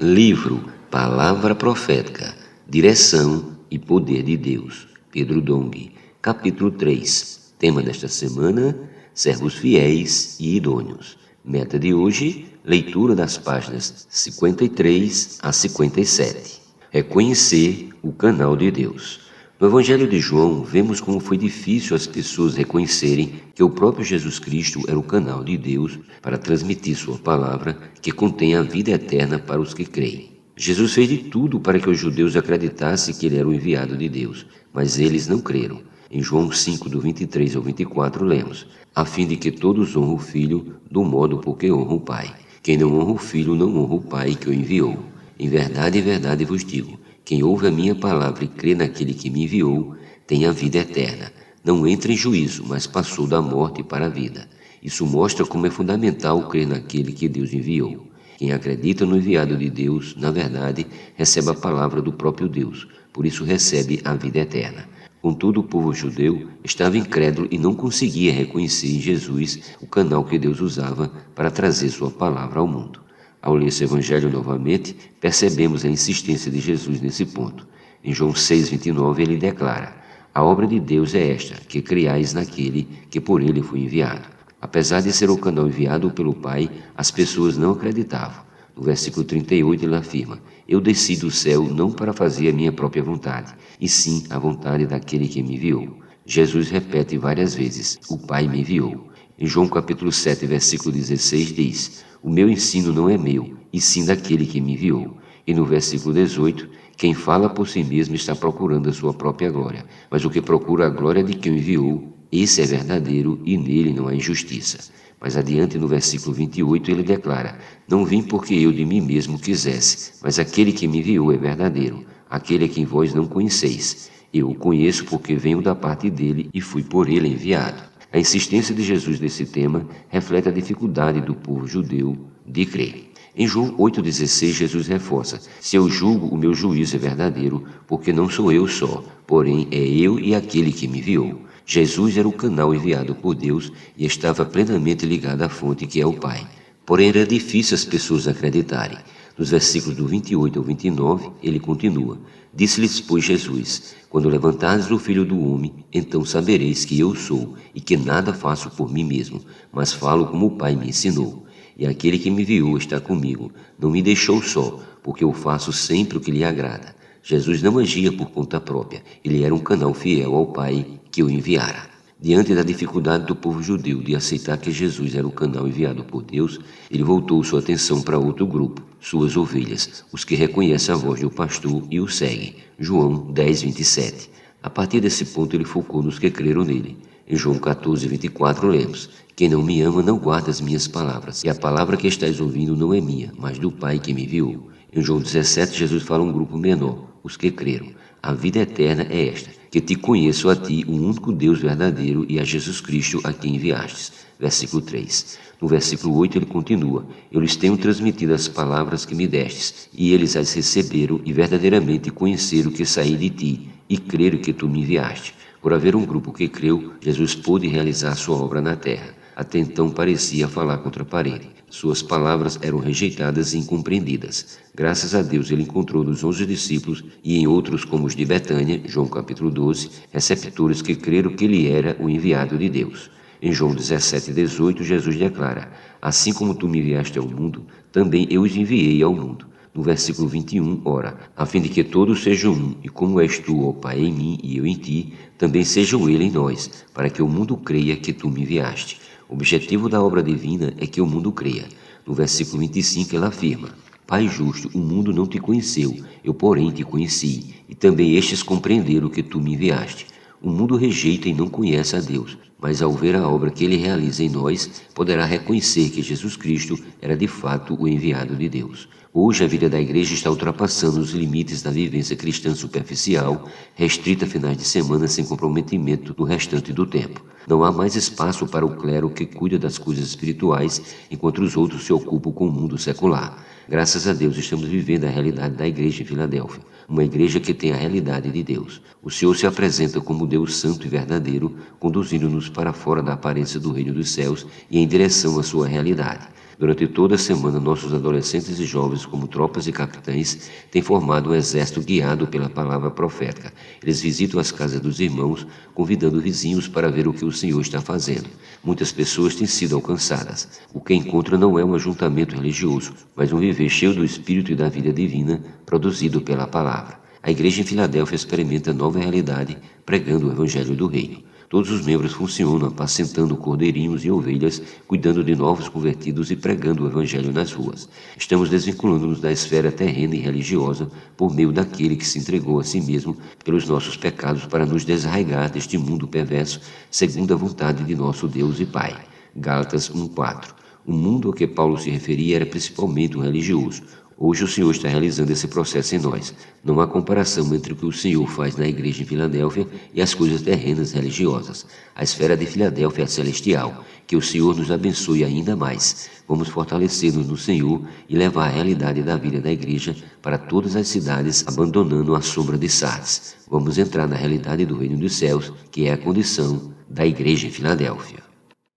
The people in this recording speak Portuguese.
Livro Palavra Profética, Direção e Poder de Deus, Pedro Dong, capítulo 3. Tema desta semana, servos fiéis e idôneos. Meta de hoje, leitura das páginas 53 a 57. Reconhecer o canal de Deus. No Evangelho de João, vemos como foi difícil as pessoas reconhecerem que o próprio Jesus Cristo era o canal de Deus para transmitir sua palavra, que contém a vida eterna para os que creem. Jesus fez de tudo para que os judeus acreditassem que ele era o enviado de Deus, mas eles não creram. Em João 5, do 23 ao 24, lemos: a fim de que todos honrem o Filho do modo por que honra o Pai. Quem não honra o Filho não honra o Pai que o enviou. Em verdade vos digo, quem ouve a minha palavra e crê naquele que me enviou, tem a vida eterna. Não entra em juízo, mas passou da morte para a vida. Isso mostra como é fundamental crer naquele que Deus enviou. Quem acredita no enviado de Deus, na verdade, recebe a palavra do próprio Deus, por isso recebe a vida eterna. Contudo, o povo judeu estava incrédulo e não conseguia reconhecer em Jesus o canal que Deus usava para trazer sua palavra ao mundo. Ao ler esse evangelho novamente, percebemos a insistência de Jesus nesse ponto. Em João 6,29, ele declara: a obra de Deus é esta, que creiais naquele que por ele foi enviado. Apesar de ser o canal enviado pelo Pai, as pessoas não acreditavam. No versículo 38 ele afirma: eu desci do céu não para fazer a minha própria vontade, e sim a vontade daquele que me enviou. Jesus repete várias vezes: o Pai me enviou. Em João capítulo 7, versículo 16 diz: o meu ensino não é meu, e sim daquele que me enviou. E no versículo 18, quem fala por si mesmo está procurando a sua própria glória, mas o que procura a glória de quem o enviou, esse é verdadeiro e nele não há injustiça. Mais adiante, no versículo 28, ele declara: não vim porque eu de mim mesmo quisesse, mas aquele que me enviou é verdadeiro, aquele a quem vós não conheceis. Eu o conheço porque venho da parte dele e fui por ele enviado. A insistência de Jesus nesse tema reflete a dificuldade do povo judeu de crer. Em João 8,16, Jesus reforça: se eu julgo, o meu juízo é verdadeiro, porque não sou eu só, porém é eu e aquele que me enviou. Jesus era o canal enviado por Deus e estava plenamente ligado à fonte que é o Pai. Porém, era difícil as pessoas acreditarem. Nos versículos do 28 ao 29, ele continua: disse-lhes, pois, Jesus: quando levantardes o Filho do Homem, então sabereis que eu sou, e que nada faço por mim mesmo, mas falo como o Pai me ensinou. E aquele que me enviou está comigo, não me deixou só, porque eu faço sempre o que lhe agrada. Jesus não agia por conta própria, ele era um canal fiel ao Pai que o enviara. Diante da dificuldade do povo judeu de aceitar que Jesus era o canal enviado por Deus, ele voltou sua atenção para outro grupo, suas ovelhas, os que reconhecem a voz do pastor e o seguem. João 10:27. A partir desse ponto ele focou nos que creram nele. Em João 14:24 lemos: quem não me ama não guarda as minhas palavras, e a palavra que estáis ouvindo não é minha, mas do Pai que me enviou. Em João 17, Jesus fala a um grupo menor, os que creram: a vida eterna é esta, que te conheço a ti, o único Deus verdadeiro, e a Jesus Cristo a quem enviastes. Versículo 3. No versículo 8 ele continua: eu lhes tenho transmitido as palavras que me destes, e eles as receberam e verdadeiramente conheceram que saí de ti, e creram que tu me enviaste. Por haver um grupo que creu, Jesus pôde realizar sua obra na terra. Até então parecia falar contra a parede. Suas palavras eram rejeitadas e incompreendidas. Graças a Deus ele encontrou nos 11 discípulos e em outros como os de Betânia, João capítulo 12, receptores que creram que ele era o enviado de Deus. Em João 17:18, Jesus declara: assim como tu me enviaste ao mundo, também eu os enviei ao mundo. No versículo 21, ora, a fim de que todos sejam um, e como és tu, ó Pai, em mim e eu em ti, também sejam ele em nós, para que o mundo creia que tu me enviaste. O objetivo da obra divina é que o mundo creia. No versículo 25 ela afirma: Pai justo, o mundo não te conheceu, eu porém te conheci, e também estes compreenderam que tu me enviaste. O mundo rejeita e não conhece a Deus, mas ao ver a obra que ele realiza em nós, poderá reconhecer que Jesus Cristo era de fato o enviado de Deus. Hoje a vida da igreja está ultrapassando os limites da vivência cristã superficial, restrita a finais de semana sem comprometimento do restante do tempo. Não há mais espaço para o clero que cuida das coisas espirituais, enquanto os outros se ocupam com o mundo secular. Graças a Deus estamos vivendo a realidade da igreja em Filadélfia, uma igreja que tem a realidade de Deus. O Senhor se apresenta como Deus santo e verdadeiro, conduzindo-nos para fora da aparência do reino dos céus e em direção à sua realidade. Durante toda a semana, nossos adolescentes e jovens, como tropas e capitães, têm formado um exército guiado pela palavra profética. Eles visitam as casas dos irmãos, convidando vizinhos para ver o que o Senhor está fazendo. Muitas pessoas têm sido alcançadas. O que encontra não é um ajuntamento religioso, mas um viver cheio do Espírito e da vida divina, produzido pela palavra. A igreja em Filadélfia experimenta nova realidade, pregando o evangelho do reino. Todos os membros funcionam apacentando cordeirinhos e ovelhas, cuidando de novos convertidos e pregando o evangelho nas ruas. Estamos desvinculando-nos da esfera terrena e religiosa por meio daquele que se entregou a si mesmo pelos nossos pecados para nos desarraigar deste mundo perverso, segundo a vontade de nosso Deus e Pai. Gálatas 1:4. O mundo a que Paulo se referia era principalmente um religioso. Hoje o Senhor está realizando esse processo em nós. Não há comparação entre o que o Senhor faz na igreja em Filadélfia e as coisas terrenas religiosas. A esfera de Filadélfia é celestial. Que o Senhor nos abençoe ainda mais. Vamos fortalecer-nos no Senhor e levar a realidade da vida da igreja para todas as cidades, abandonando a sombra de Sardes. Vamos entrar na realidade do reino dos céus, que é a condição da igreja em Filadélfia.